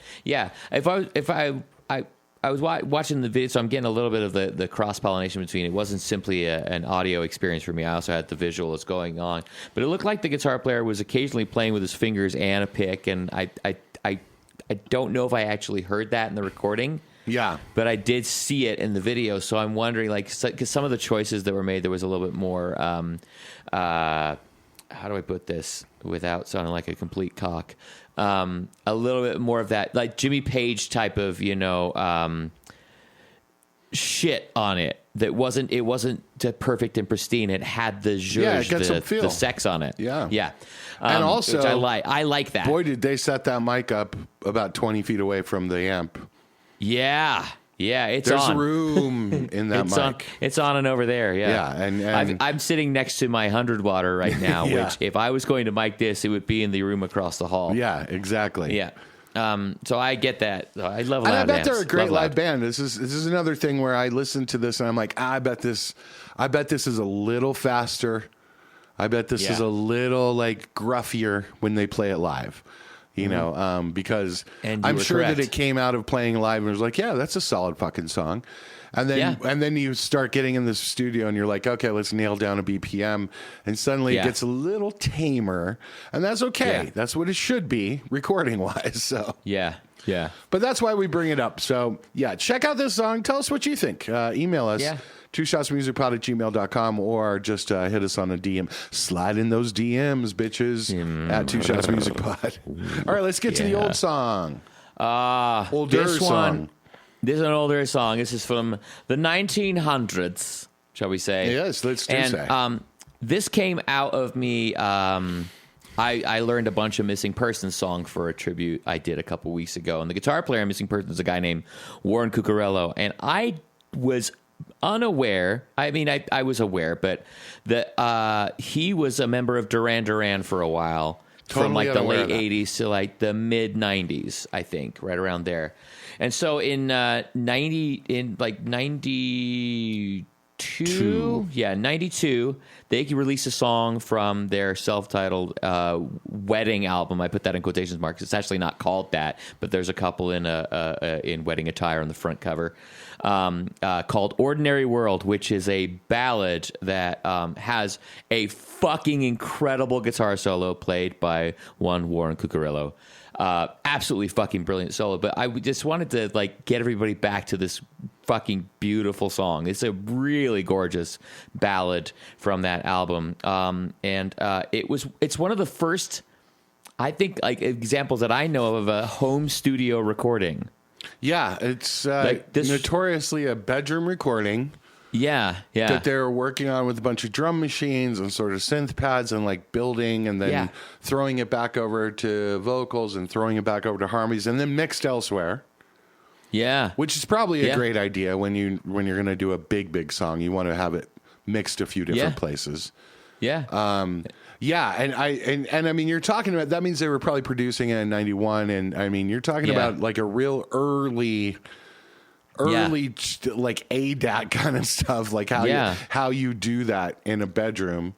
was watching the video, so I'm getting a little bit of the cross-pollination between. It wasn't simply an audio experience for me. I also had the visual that's going on. But it looked like the guitar player was occasionally playing with his fingers and a pick, and I don't know if I actually heard that in the recording. Yeah. But I did see it in the video, so I'm wondering, like, because some of the choices that were made, there was a little bit more, how do I put this without sounding like a complete cock? A little bit more of that, like Jimmy Page type of, shit on it. It wasn't perfect and pristine. It had the zhuzh, the sex on it. Yeah. And also, which I like that. Boy, did they set that mic up about 20 feet away from the amp. Yeah, it's There's on. room in that mic. It's on and over there. Yeah, and I'm sitting next to my 100 water right now. Which, if I was going to mic this, it would be in the room across the hall. Yeah, exactly. Yeah. So I get that. I love loud and I bet amps. they're a great live band. This is another thing where I listen to this and I'm like, I bet this is a little faster. I bet this is a little like gruffier when they play it live. Because I'm sure that it came out of playing live and was like, yeah, that's a solid fucking song. And then you start getting in the studio and you're like, okay, let's nail down a BPM. And suddenly it gets a little tamer. And that's okay. Yeah. That's what it should be recording wise. So yeah. But that's why we bring it up. So check out this song. Tell us what you think. Email us. 2ShotsMusicPod@gmail.com or just hit us on a DM. Slide in those DMs, bitches, at 2ShotsMusicPod. All right, let's get to the old song. Older song. This is an older song. This is from the 1900s, shall we say. Yes, let's say. This came out of me. I learned a bunch of Missing Persons song for a tribute I did a couple weeks ago. And the guitar player in Missing Persons is a guy named Warren Cucurello. And I was unaware. I mean, I was aware, but that he was a member of Duran Duran for a while, from like the late 80s to like the mid 90s, I think, right around there. And so in 92, they released a song from their self-titled wedding album. I put that in quotation marks. It's actually not called that, but there's a couple in wedding attire on the front cover, called "Ordinary World," which is a ballad that has a fucking incredible guitar solo played by one Warren Cucurello. Absolutely fucking brilliant solo. But I just wanted to get everybody back to this fucking beautiful song. It's a really gorgeous ballad from that album. It's one of the first, I think, examples that I know of a home studio recording. Yeah, it's notoriously a bedroom recording. Yeah. That they were working on with a bunch of drum machines and sort of synth pads and building and then throwing it back over to vocals and throwing it back over to harmonies and then mixed elsewhere. Yeah. Which is probably a great idea when you're going to do a big song. You want to have it mixed a few different places. Yeah. And I mean, you're talking about, that means they were probably producing it in 91. And I mean, you're talking about a real early ADAT kind of stuff, how you do that in a bedroom.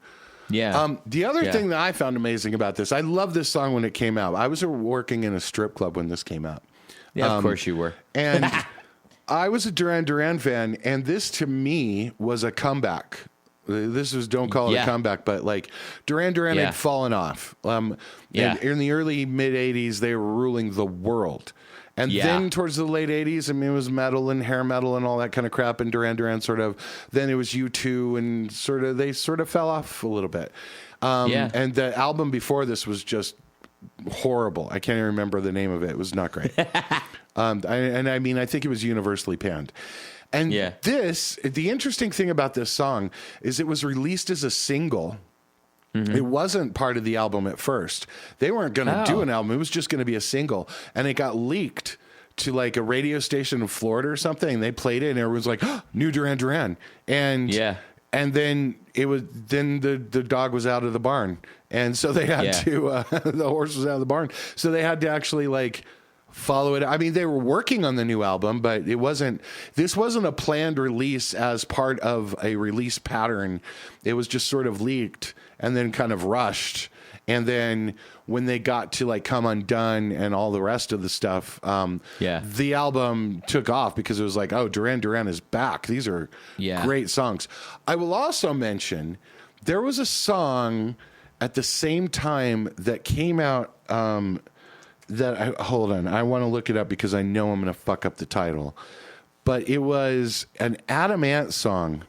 Yeah. The other thing that I found amazing about this, I love this song when it came out. I was working in a strip club when this came out. Yeah, of course you were. And I was a Duran Duran fan, and this to me was a comeback. This was, don't call it a comeback, but Duran Duran had fallen off. In the early mid 80s, they were ruling the world. And then towards the late 80s, I mean, it was metal and hair metal and all that kind of crap. And Duran Duran then it was U2 and they fell off a little bit. And the album before this was just horrible. I can't even remember the name of it. It was not great. I think it was universally panned. And the interesting thing about this song is it was released as a single. Mm-hmm. It wasn't part of the album at first. They weren't going to do an album. It was just going to be a single. And it got leaked to a radio station in Florida or something. And they played it and everyone was like, oh, new Duran Duran. And And then the dog was out of the barn, and so they had to the horse was out of the barn, so they had to actually like follow it. I mean, they were working on the new album, but this wasn't a planned release as part of a release pattern. It was just sort of leaked and then kind of rushed. And then when they got to like Come Undone and all the rest of the stuff, the album took off because it was like, oh, Duran Duran is back. These are great songs. I will also mention there was a song at the same time that came out hold on, I want to look it up because I know I'm going to fuck up the title. But it was an Adam Ant song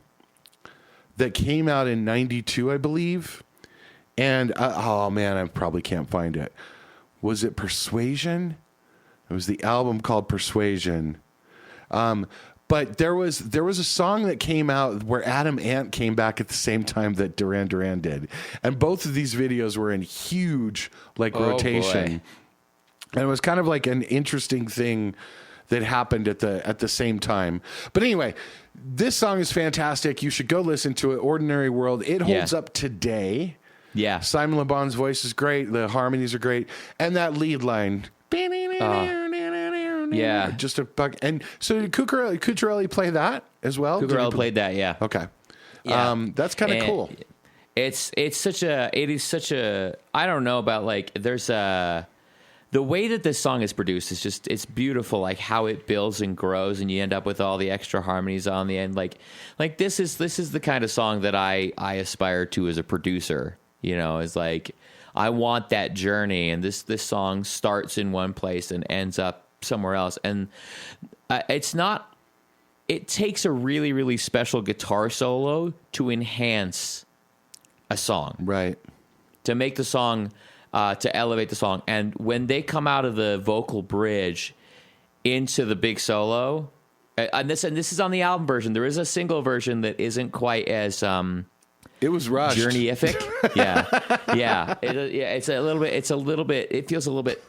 that came out in 92, I believe. And, oh man, I probably can't find it. Was it Persuasion? It was the album called Persuasion. But there was a song that came out where Adam Ant came back at the same time that Duran Duran did. And both of these videos were in huge rotation. Boy. And it was kind of like an interesting thing that happened at the same time. But anyway, this song is fantastic. You should go listen to it. Ordinary World. It holds up today. Yeah. Simon Le Bon's voice is great. The harmonies are great. And that lead line. Yeah. Just a bug. And so did Cucurelli play that as well? Cucurelli played that, yeah. Okay. Yeah. That's kind of cool. It is such a, I don't know about like, there's a, the way that this song is produced is just, it's beautiful, like how it builds and grows and you end up with all the extra harmonies on the end. Like this is the kind of song that I aspire to as a producer, you know, is like, I want that journey. And this song starts in one place and ends up somewhere else. And it takes a really, really special guitar solo to enhance a song. Right. To make the song, to elevate the song. And when they come out of the vocal bridge into the big solo, and this is on the album version. There is a single version that isn't quite as it was rushed, journey-ific. Yeah. It's a little bit. It feels a little bit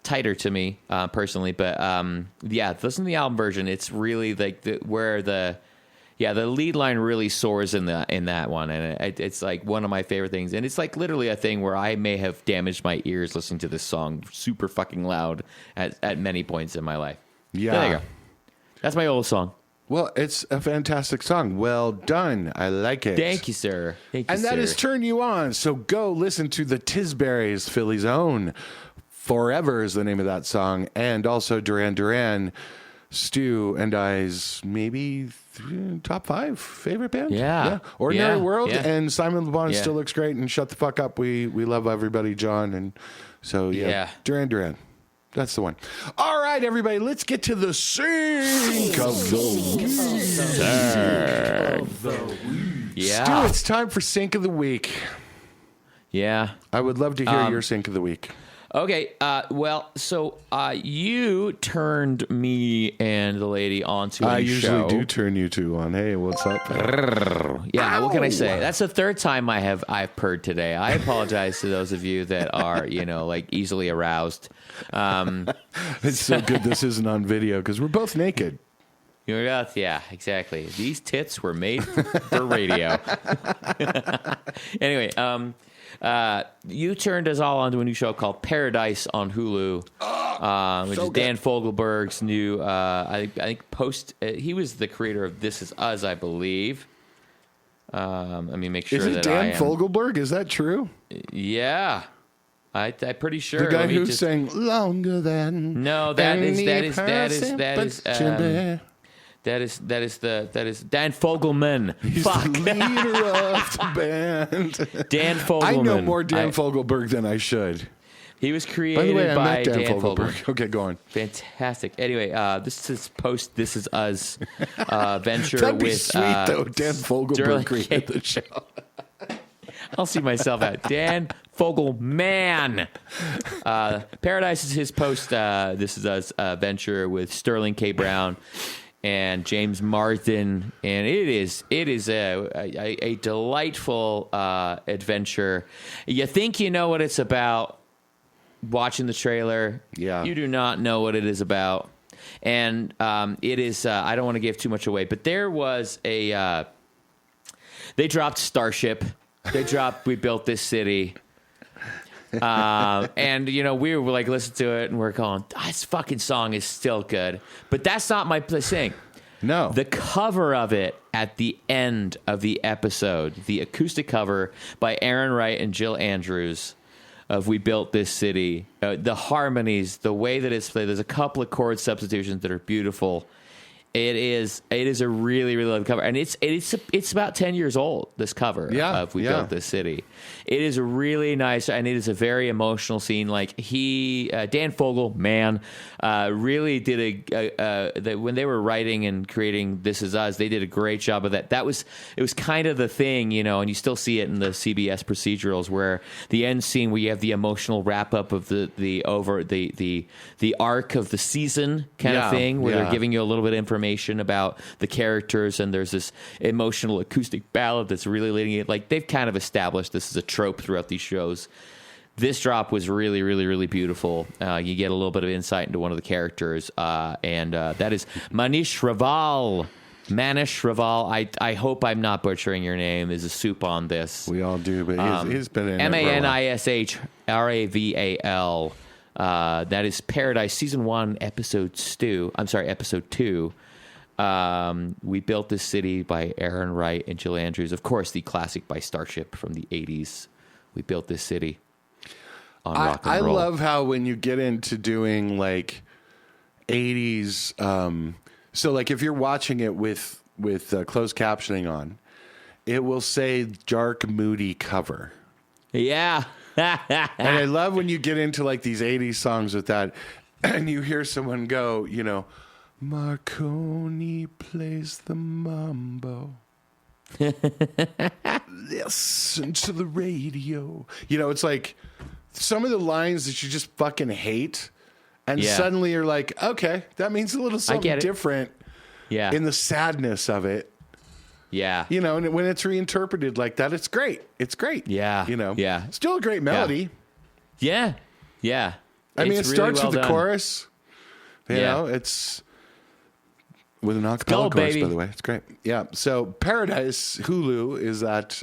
tighter to me personally. But listen to the album version. It's really like the lead line really soars in that one, and it's like one of my favorite things. And it's like literally a thing where I may have damaged my ears listening to this song super fucking loud at many points in my life. Yeah, there you go. That's my old song. Well, it's a fantastic song. Well done. I like it. Thank you, sir. And that has turned you on. So go listen to the Tisburys, Philly's own. Forever is the name of that song, and also Duran Duran. Stu and I's maybe top 5 favorite band. Yeah. Ordinary World and Simon Le Bon still looks great, and Shut the Fuck Up. We love everybody, John. And so, Duran Duran. That's the one. All right, everybody, let's get to the Sync of the Week. Yeah. Stu, it's time for Sync of the Week. Yeah. I would love to hear your Sync of the Week. Okay, so you turned me and the lady onto a show. I usually do turn you two on. Hey, what's up? Yeah, what can I say? That's the third time I've purred today. I apologize to those of you that are, like easily aroused. It's so good this isn't on video because we're both naked. Yeah, exactly. These tits were made for radio. Anyway, you turned us all onto a new show called Paradise on Hulu, which is Dan Fogelberg's new, I think, he was the creator of This Is Us, I believe. Let me make sure that Dan Fogelberg? Is that true? Yeah. I'm pretty sure. The guy who sang Longer Than No, that is Dan Fogelman. He's the leader of the band. Dan Fogelman. I know more Dan Fogelberg than I should. He was created by Dan Fogelberg. Okay, go on. Fantastic. Anyway, this is This Is Us venture That'd be with sweet though. Dan Fogelberg created the show. I'll see myself out. Dan Fogelman. Paradise is his post This Is Us venture with Sterling K. Brown and James Marsden, and it is a delightful adventure. You think you know what it's about watching the trailer. Yeah. You do not know what it is about. And it is, I don't want to give too much away, but there was They dropped Starship. They dropped We Built This City. And, you know, we were like, listen to it, and we're going, this fucking song is still good. But that's not my thing. No. The cover of it at the end of the episode, the acoustic cover by Aaron Wright and Jill Andrews of We Built This City, the harmonies, the way that it's played, there's a couple of chord substitutions that are beautiful. It is a really, really lovely cover, and it's about 10 years old. This cover of We Built This City, it is really nice, and it is a very emotional scene. Like Dan Fogel, really did when they were writing and creating This Is Us, they did a great job of that. It was kind of the thing, you know, and you still see it in the CBS procedurals where the end scene where you have the emotional wrap up of the arc of the season kind of thing, where they're giving you a little bit of information about the characters, and there's this emotional acoustic ballad that's really leading it. Like, they've kind of established this as a trope throughout these shows. This drop was really, really, really beautiful. You get a little bit of insight into one of the characters, and that is Manish Raval. I hope I'm not butchering your name. Is a soup on this. We all do, but he's been in MANISHRAVAL. That is Paradise Season 1, Episode 2. We Built This City by Aaron Wright and Jill Andrews. Of course, the classic by Starship from the 80s. We Built This City on rock and roll. I love how when you get into doing like 80s, so like if you're watching it with closed captioning on, it will say dark, moody cover. Yeah. And I love when you get into like these 80s songs with that, and you hear someone go, you know, Marconi plays the mambo. Listen to the radio. You know, it's like some of the lines that you just fucking hate, and suddenly you're like, okay, that means a little something different in the sadness of it. Yeah. You know, and when it's reinterpreted like that, it's great. It's great. Yeah. You know? Yeah. Still a great melody. Yeah. Yeah. I mean, it starts with the chorus. You know, it's with an acapella chorus, by the way. It's great. Yeah. So Paradise, Hulu is that.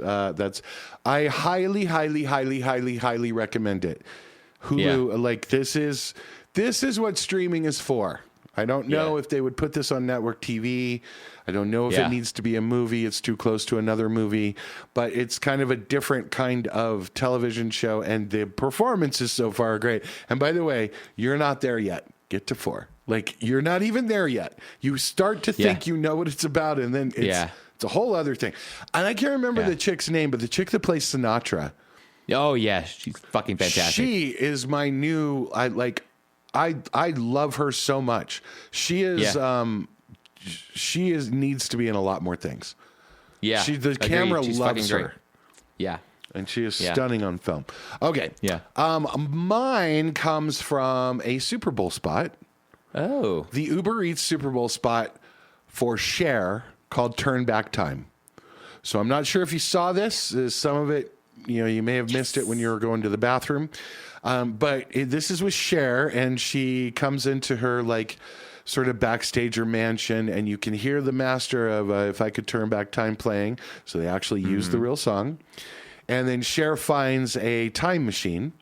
I highly, highly, highly, highly, highly recommend it. Hulu, like this is what streaming is for. I don't know if they would put this on network TV. I don't know if it needs to be a movie. It's too close to another movie. But it's kind of a different kind of television show, and the performances so far are great. And by the way, you're not there yet. Get to 4. Like, you're not even there yet. You start to think you know what it's about, and then it's a whole other thing. And I can't remember the chick's name, but the chick that plays Sinatra. Oh, yeah. She's fucking fantastic. She is my new... I love her so much. She is needs to be in a lot more things. Yeah. The camera loves her. Yeah. And she is stunning on film. Okay. Yeah. Mine comes from a Super Bowl spot. Oh. The Uber Eats Super Bowl spot for Cher called Turn Back Time. So I'm not sure if you saw this. Some of it, you know, you may have missed it when you were going to the bathroom. But this is with Cher, and she comes into her like sort of backstager mansion, and you can hear the master of If I Could Turn Back Time playing. So they actually use the real song. And then Cher finds a time machine,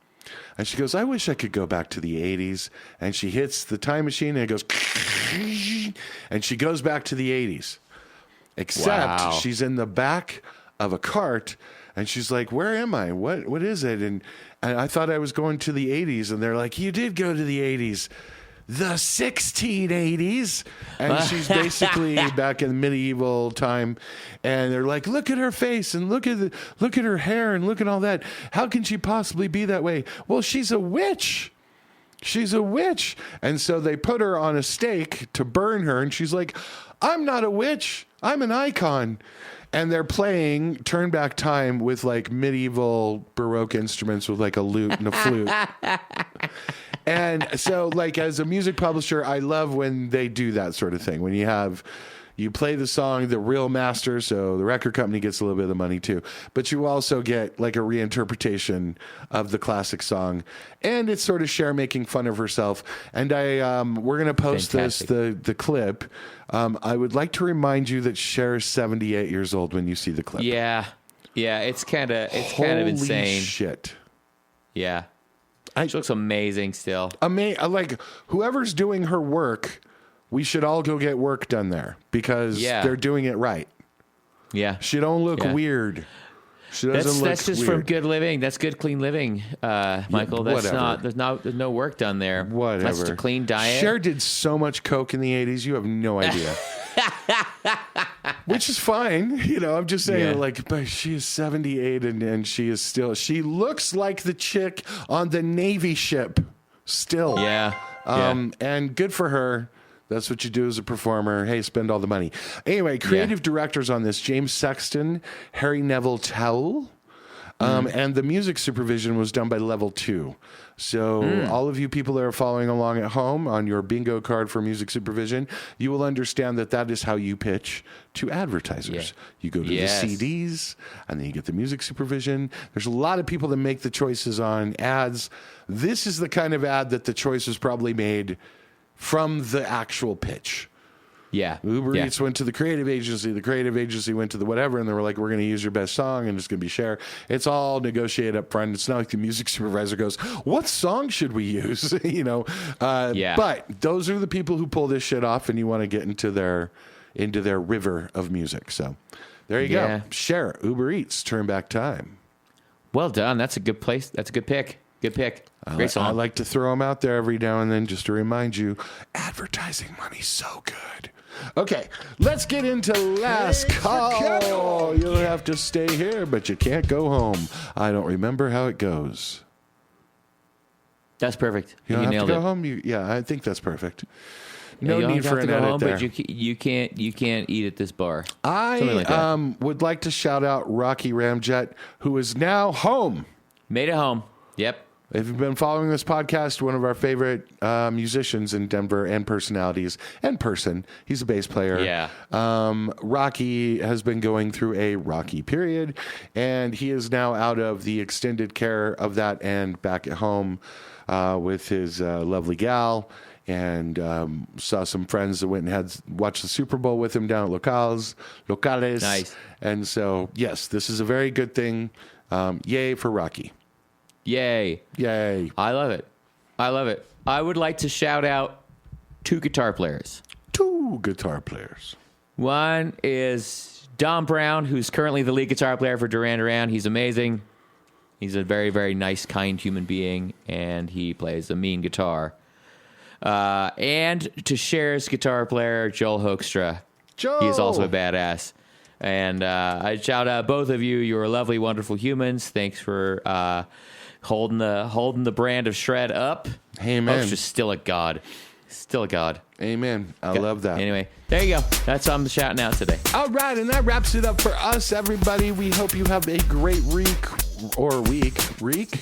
and she goes, I wish I could go back to the 80s. And she hits the time machine, and it goes, and she goes back to the 80s. Except she's in the back of a cart, and she's like, where am I? What is it? And I thought I was going to the 80s. And they're like, you did go to the 80s. The 1680s. And she's basically back in medieval time. And they're like, look at her face and look at her hair and look at all that. How can she possibly be that way? Well, she's a witch. She's a witch. And so they put her on a stake to burn her. And she's like, I'm not a witch. I'm an icon. And they're playing Turn Back Time with like medieval Baroque instruments with like a lute and a flute. And so like as a music publisher, I love when they do that sort of thing. When you have, You play the song, the real master, so the record company gets a little bit of the money too. But you also get like a reinterpretation of the classic song, and it's sort of Cher making fun of herself. And we're gonna post the clip. I would like to remind you that Cher is 78 years old when you see the clip. Yeah, it's kind of insane. Shit. Yeah, she looks amazing still. Like whoever's doing her work. We should all go get work done there because they're doing it right. Yeah. She don't look weird. She doesn't look that's just weird. from good living. That's good, clean living, Michael. That's not. There's no work done there. Whatever. That's just a clean diet. Cher did so much coke in the 80s. You have no idea. Which is fine. You know, I'm just saying, but she is 78 and she is still. She looks like the chick on the Navy ship. Still. Yeah. And good for her. That's what you do as a performer. Hey, spend all the money. Anyway, creative directors on this, James Sexton, Harry Neville Towle, and the music supervision was done by Level 2. So all of you people that are following along at home on your bingo card for music supervision, you will understand that is how you pitch to advertisers. Yeah. You go to the CDs, and then you get the music supervision. There's a lot of people that make the choices on ads. This is the kind of ad that the choice is probably made from the actual pitch. Yeah. Uber Eats went to the creative agency. The creative agency went to the whatever, and they were like, we're going to use your best song, and it's going to be Cher. It's all negotiated up front. It's not like the music supervisor goes, what song should we use? You know? But those are the people who pull this shit off, and you want to get into their river of music. So there you go. Cher, Uber Eats, Turn Back Time. Well done. That's a good place. That's a good pick. Good pick. Great song. I like to throw them out there every now and then just to remind you, advertising money's so good. Okay, let's get into last call. You'll have to stay here, but you can't go home. I don't remember how it goes. That's perfect. You don't have nailed to go it. home? Yeah, I think that's perfect. No need for an go edit home, there. But you can't eat at this bar. I would like to shout out Rocky Ramjet, who is now home. Made it home. Yep. If you've been following this podcast, one of our favorite musicians in Denver and personalities and person, he's a bass player. Yeah. Rocky has been going through a rocky period, and he is now out of the extended care of that and back at home with his lovely gal. And saw some friends that went and watched the Super Bowl with him down at Locales. Nice. And so, yes, this is a very good thing. Yay for Rocky. Yay. I love it. I would like to shout out two guitar players. One is Don Brown, who's currently the lead guitar player for Duran Duran. He's amazing. He's a very, very nice, kind human being, and he plays a mean guitar. And to Cher's guitar player, Joel Hoekstra. He is also a badass. And I shout out both of you. You're lovely, wonderful humans. Thanks for holding the brand of shred up. Amen. Hoekstra's still a god. Amen. I love that. Anyway, there you go. That's I'm shouting out today. All right, and that wraps it up for us, everybody. We hope you have a great week. Reek.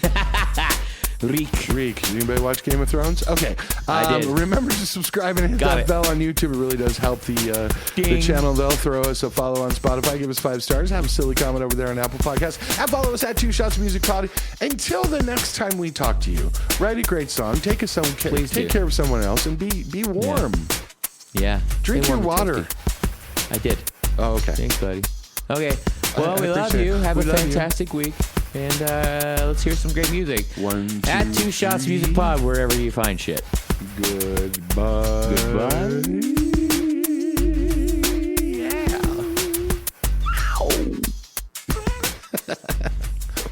Anybody watch Game of Thrones? Okay. I did. Remember to subscribe and hit that bell on YouTube. It really does help the channel. They'll throw us a follow on Spotify. Give us 5 stars. Have a silly comment over there on Apple Podcasts. And follow us at 2ShotsMusicPod. Until the next time we talk to you, write a great song. Take care of someone else and be warm. Yeah. Drink your water. I did. Oh, okay. Thanks, buddy. Okay. Well, we love you. Have a fantastic week. And let's hear some great music. 1, 2, at 2 Shots Music Pod, wherever you find shit. Goodbye. Yeah. Ow.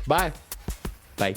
Bye. Bye.